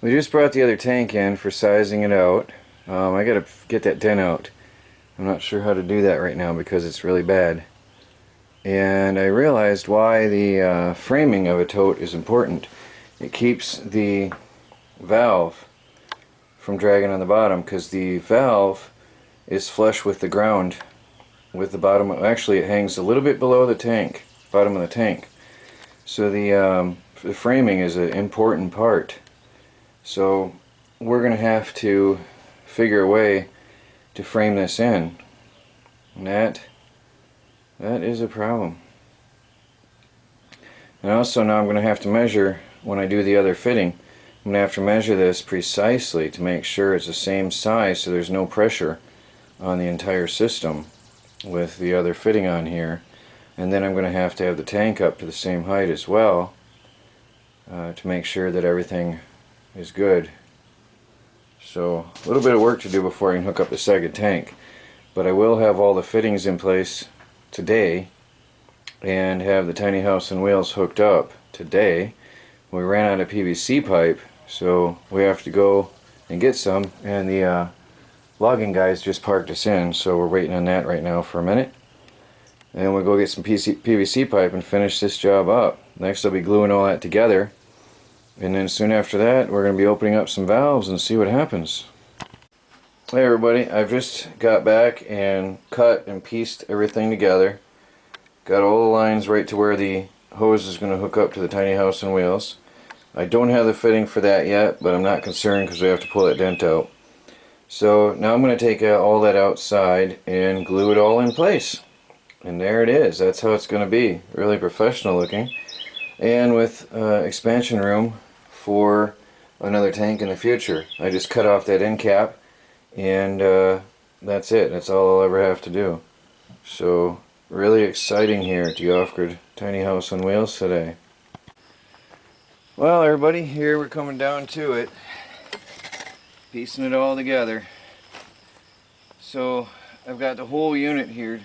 We just brought the other tank in for sizing it out. I gotta get that dent out. I'm not sure how to do that right now because it's really bad. And I realized why the framing of a tote is important. It keeps the valve from dragging on the bottom because the valve is flush with the ground, with the bottom. Actually, it hangs a little bit below the tank, bottom of the tank. So the framing is an important part. So we're going to have to figure a way to frame this in. And that is a problem. And also now I'm going to have to measure when I do the other fitting. I'm going to have to measure this precisely to make sure it's the same size so there's no pressure on the entire system with the other fitting on here. And then I'm going to have the tank up to the same height as well to make sure that everything is good. So a little bit of work to do before I can hook up the second tank. But I will have all the fittings in place today and have the tiny house on wheels hooked up today. We ran out of PVC pipe, so we have to go and get some, and the logging guys just parked us in, so we're waiting on that right now for a minute. And we'll go get some PVC pipe and finish this job up. Next I'll be gluing all that together, and then soon after that we're going to be opening up some valves and see what happens. Hey everybody, I've just got back and cut and pieced everything together. Got all the lines right to where the hose is going to hook up to the tiny house on wheels. I don't have the fitting for that yet, but I'm not concerned because we have to pull that dent out. So now I'm going to take all that outside and glue it all in place. And there it is. That's how it's going to be. Really professional looking. And with expansion room for another tank in the future. I just cut off that end cap and that's it. That's all I'll ever have to do. So really exciting here at the Offgrid Tiny House on Wheels today. Well everybody, here we're coming down to it. Piecing it all together. So I've got the whole unit here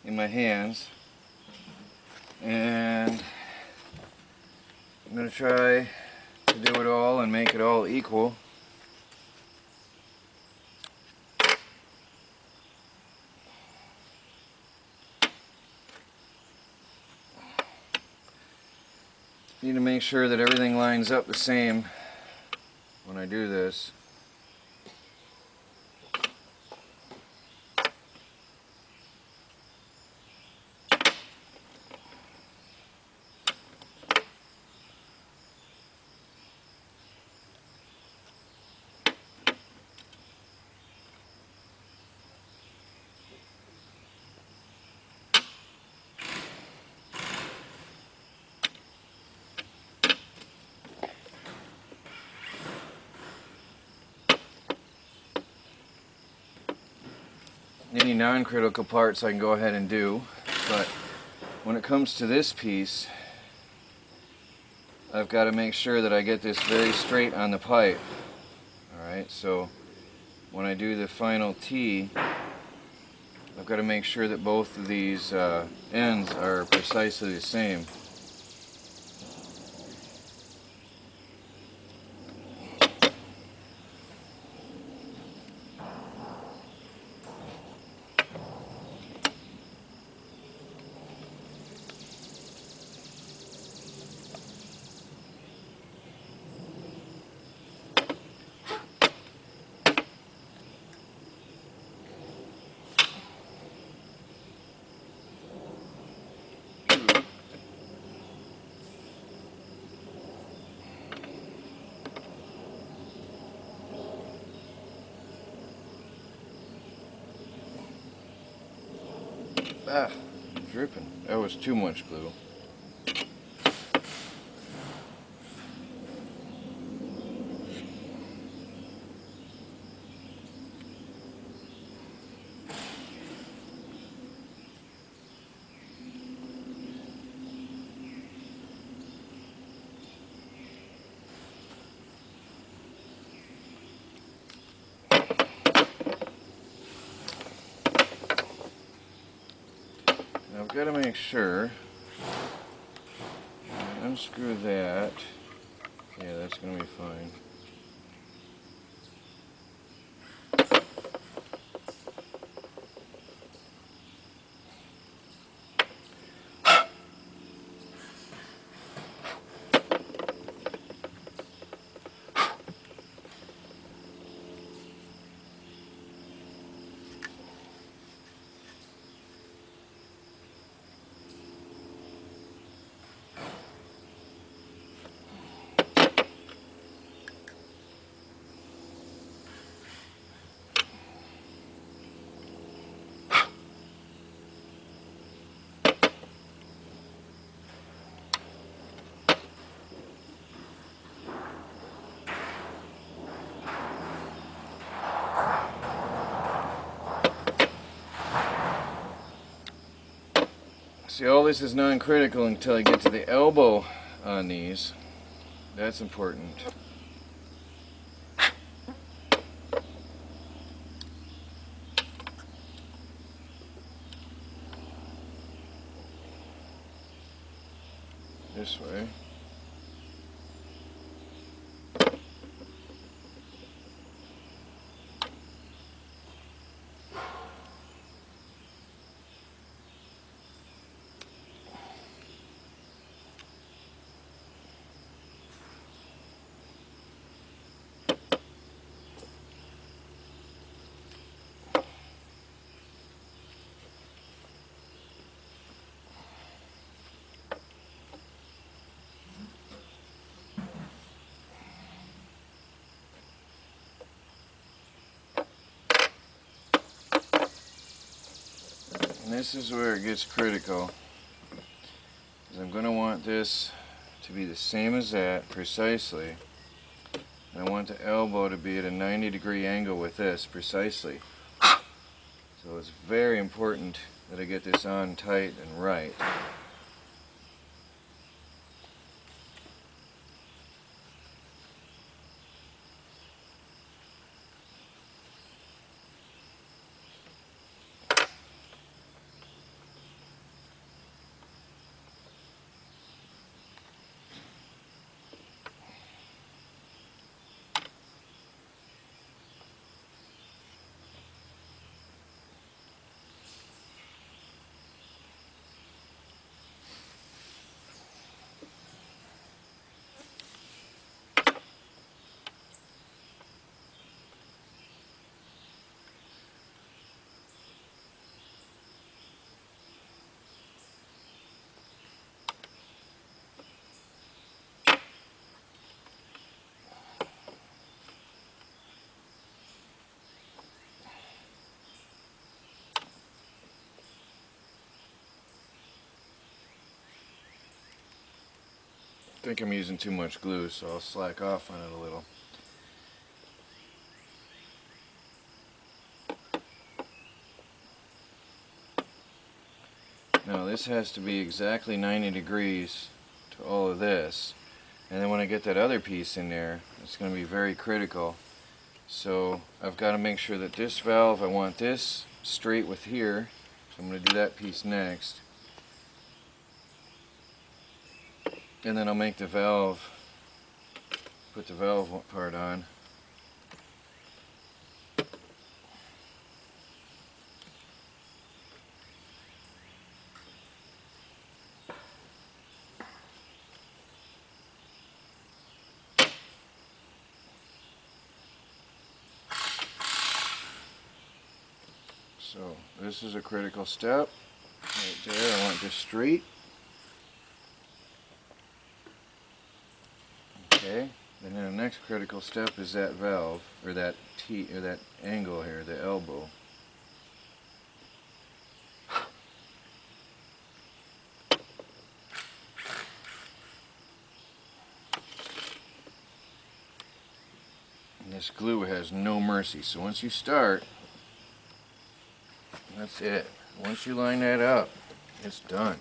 in my hands. And I'm going to try to do it all and make it all equal. Need to make sure that everything lines up the same when I do this. Any non-critical parts I can go ahead and do, but when it comes to this piece, I've got to make sure that I get this very straight on the pipe. Alright, so when I do the final T, I've got to make sure that both of these ends are precisely the same. Ah, dripping. That was too much glue. Now I've got to make sure I unscrew that Yeah, that's going to be fine. See, all this is non-critical until I get to the elbow on these. That's important. This way. And this is where it gets critical, because I'm going to want this to be the same as that, precisely. And I want the elbow to be at a 90-degree angle with this, precisely. So it's very important that I get this on tight and right. I think I'm using too much glue, so I'll slack off on it a little. Now this has to be exactly 90 degrees to all of this. And then when I get that other piece in there, it's going to be very critical. So I've got to make sure that this valve, I want this straight with here. So I'm going to do that piece next. And then I'll make the valve, put the valve part on. So this is a critical step. Right there, I want this straight. Okay, and then the next critical step is that valve, or that or that angle here, the elbow. And this glue has no mercy, so once you start, that's it. Once you line that up, it's done.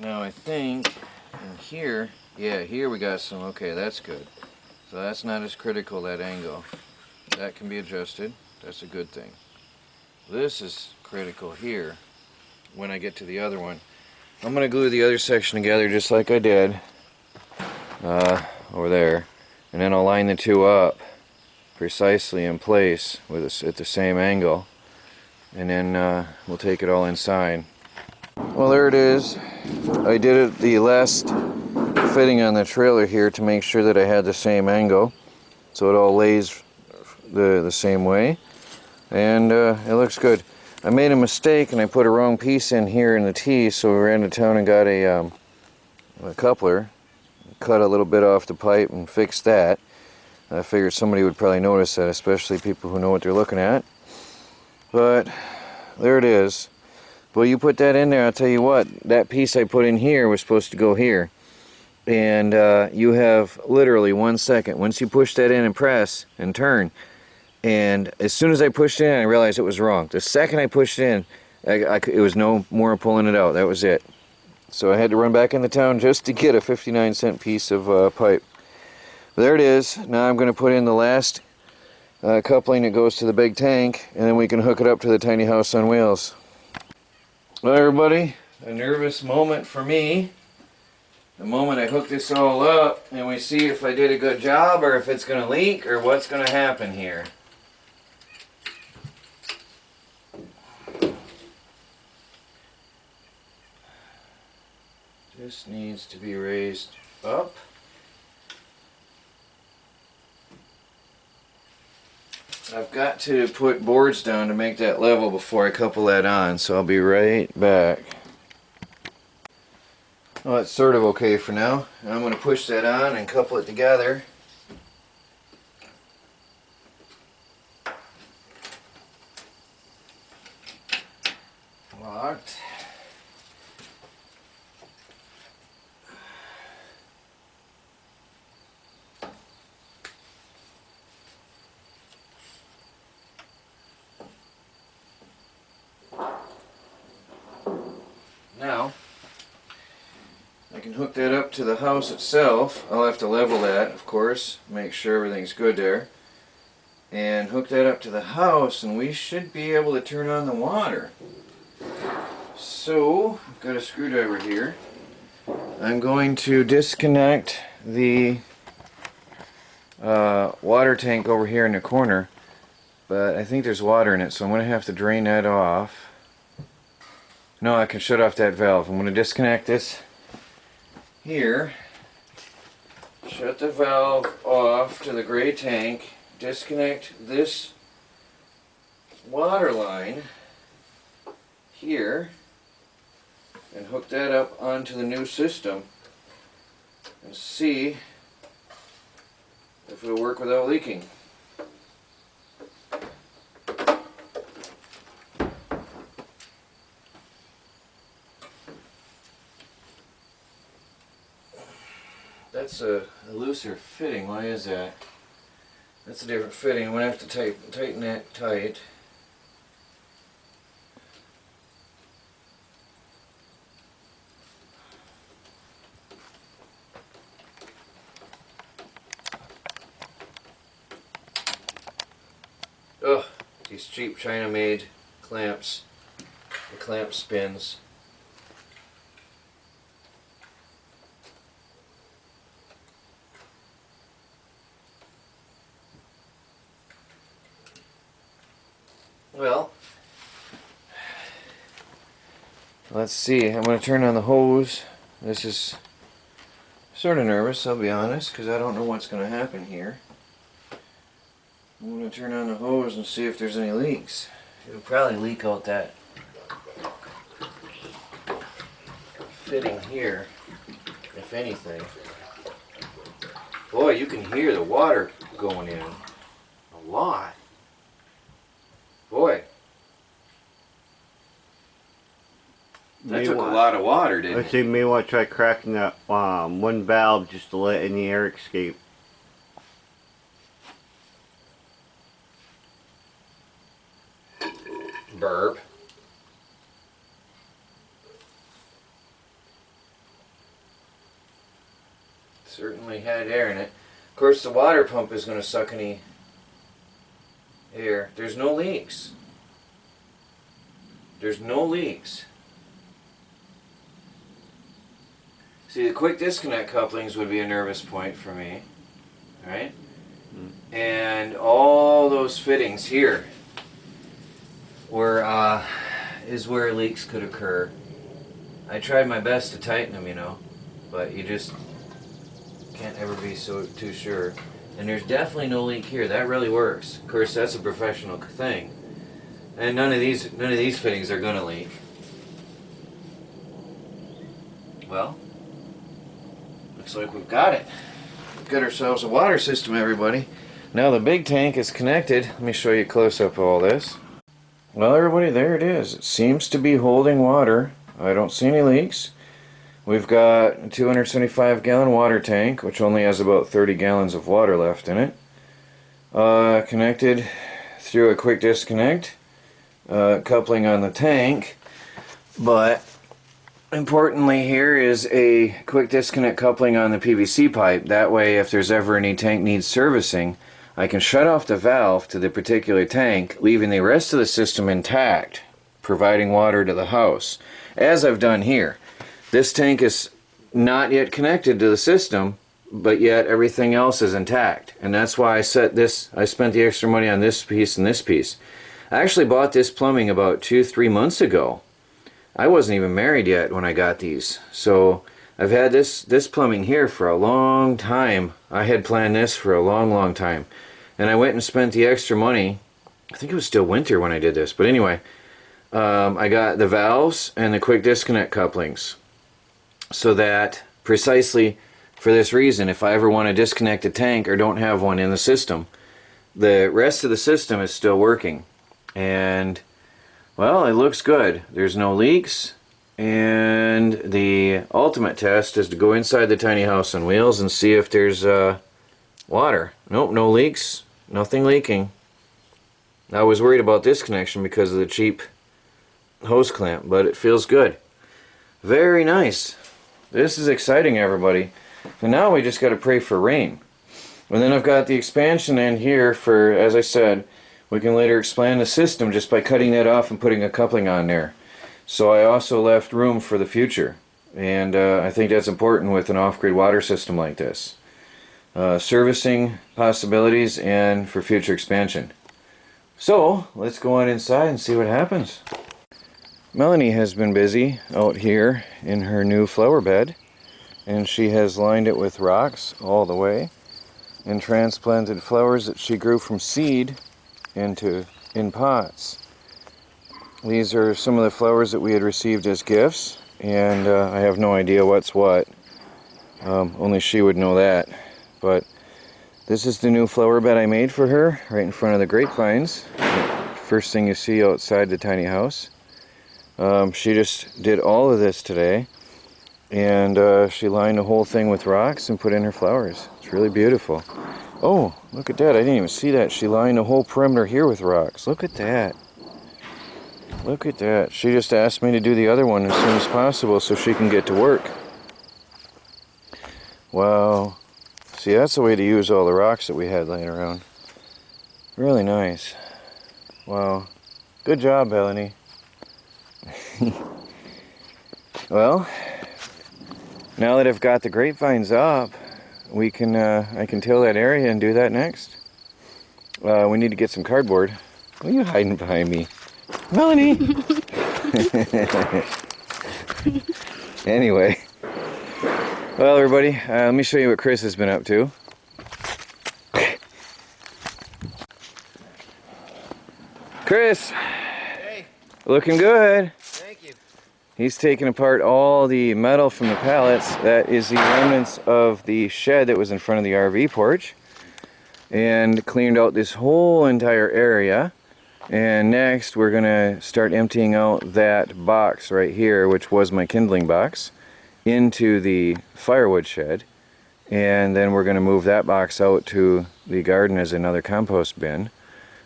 Now I think in here, yeah, here we got some, okay, that's good. So that's not as critical, that angle. That can be adjusted. That's a good thing. This is critical here when I get to the other one. I'm going to glue the other section together just like I did over there. And then I'll line the two up precisely in place with this at the same angle. And then we'll take it all inside. Well, there it is. I did it the last fitting on the trailer here to make sure that I had the same angle, so it all lays the same way, and it looks good. I made a mistake and I put a wrong piece in here in the T, so we ran to town and got a coupler, cut a little bit off the pipe and fixed that. I figured somebody would probably notice that, especially people who know what they're looking at. But there it is. Well, you put that in there, I'll tell you what, that piece I put in here was supposed to go here. And you have literally 1 second. Once you push that in and press and turn, and as soon as I pushed it in, I realized it was wrong. The second I pushed it in, it was no more pulling it out. That was it. So I had to run back into town just to get a 59-cent piece of pipe. There it is. Now I'm going to put in the last coupling that goes to the big tank, and then we can hook it up to the tiny house on wheels. Well, everybody, a nervous moment for me. The moment I hook this all up, and we see if I did a good job, or if it's going to leak, or what's going to happen here. This needs to be raised up. I've got to put boards down to make that level before I couple that on, so I'll be right back. Well, it's sort of okay for now. I'm going to push that on and couple it together. Locked. Now, I can hook that up to the house itself. I'll have to level that, of course, make sure everything's good there. And hook that up to the house, and we should be able to turn on the water. So, I've got a screwdriver here. I'm going to disconnect the water tank over here in the corner, but I think there's water in it, so I'm going to have to drain that off. No, I can shut off that valve. I'm going to disconnect this here, shut the valve off to the gray tank, disconnect this water line here, and hook that up onto the new system and see if it'll work without leaking. That's a looser fitting. Why is that? That's a different fitting. I'm going to have to tighten that tight. Ugh, these cheap China-made clamps. The clamp spins. Well, let's see. I'm going to turn on the hose. This is sort of nervous, I'll be honest, because I don't know what's going to happen here. I'm going to turn on the hose and see if there's any leaks. It'll probably leak out that fitting here, if anything. Boy, you can hear the water going in a lot. Boy, that took a lot of water, didn't it? I think you may want to try cracking that one valve just to let any air escape. Burp. Certainly had air in it. Of course, the water pump is going to suck any here, there's no leaks. There's no leaks. See, the quick disconnect couplings would be a nervous point for me, right? And all those fittings here were is where leaks could occur. I tried my best to tighten them, you know, but you just can't ever be too sure. And there's definitely no leak here. That really works. Of course, that's a professional thing. And none of these fittings are gonna leak. Well, looks like we've got it. We've got ourselves a water system, everybody. Now the big tank is connected. Let me show you a close-up of all this. Well, everybody, there it is. It seems to be holding water. I don't see any leaks. We've got a 275-gallon water tank, which only has about 30 gallons of water left in it. Connected through a quick disconnect coupling on the tank. But importantly here is a quick disconnect coupling on the PVC pipe. That way, if there's ever any tank needs servicing, I can shut off the valve to the particular tank, leaving the rest of the system intact, providing water to the house, as I've done here. This tank is not yet connected to the system, but yet everything else is intact. And that's why I spent the extra money on this piece and this piece. I actually bought this plumbing about 2-3 months ago. I wasn't even married yet when I got these. So I've had this plumbing here for a long time. I had planned this for a long time. And I went and spent the extra money. I think it was still winter when I did this. But anyway, I got the valves and the quick disconnect couplings. So that precisely for this reason, if I ever want to disconnect a tank or don't have one in the system, the rest of the system is still working. And well, it looks good. There's no leaks. And the ultimate test is to go inside the tiny house on wheels and see if there's water. Nope, no leaks. Nothing leaking. I was worried about this connection because of the cheap hose clamp, but it feels good. Very nice. This is exciting, everybody. So now we just got to pray for rain. And then I've got the expansion in here for, as I said, we can later expand the system just by cutting that off and putting a coupling on there. So I also left room for the future. And I think that's important with an off-grid water system like this. Servicing possibilities and for future expansion. So let's go on inside and see what happens. Melanie has been busy out here in her new flower bed, and she has lined it with rocks all the way and transplanted flowers that she grew from seed in pots. These are some of the flowers that we had received as gifts, and I have no idea what's what. Only she would know that. But this is the new flower bed I made for her, right in front of the grapevines. First thing you see outside the tiny house. She just did all of this today, and she lined the whole thing with rocks and put in her flowers. It's really beautiful. Oh, look at that. I didn't even see that. She lined the whole perimeter here with rocks. Look at that. Look at that. She just asked me to do the other one as soon as possible so she can get to work. Wow. See, that's the way to use all the rocks that we had laying around. Really nice. Wow. Good job, Melanie. Well, now that I've got the grapevines up, we can I can till that area and do that next. We need to get some cardboard. What are you hiding behind me? Melanie! Anyway. Well, everybody, let me show you what Chris has been up to. Chris! Hey! Looking good. Thank you. He's taken apart all the metal from the pallets. That is the remnants of the shed that was in front of the RV porch. And cleaned out this whole entire area. And next we're going to start emptying out that box right here, which was my kindling box, into the firewood shed. And then we're going to move that box out to the garden as another compost bin.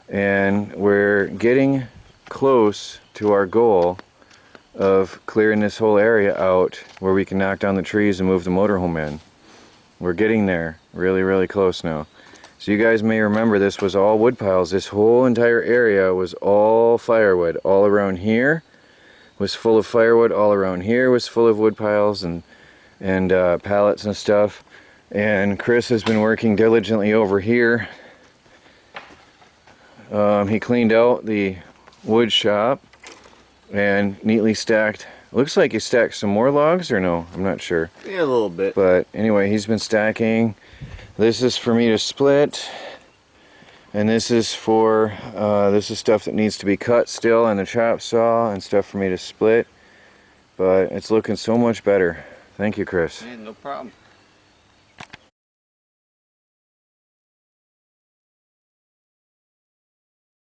And we're getting close to our goal of clearing this whole area out where we can knock down the trees and move the motorhome in. We're getting there, really close now. So you guys may remember this was all wood piles. This whole entire area was all firewood. All around here was full of firewood. All around here was full of wood piles and pallets and stuff. And Chris has been working diligently over here. He cleaned out the wood shop and neatly stacked. Looks like he stacked some more logs, or no? I'm not sure. Yeah, a little bit. But anyway, he's been stacking. This is for me to split. And this is for, this is stuff that needs to be cut still on the chop saw and stuff for me to split. But it's looking so much better. Thank you, Chris. Yeah, no problem.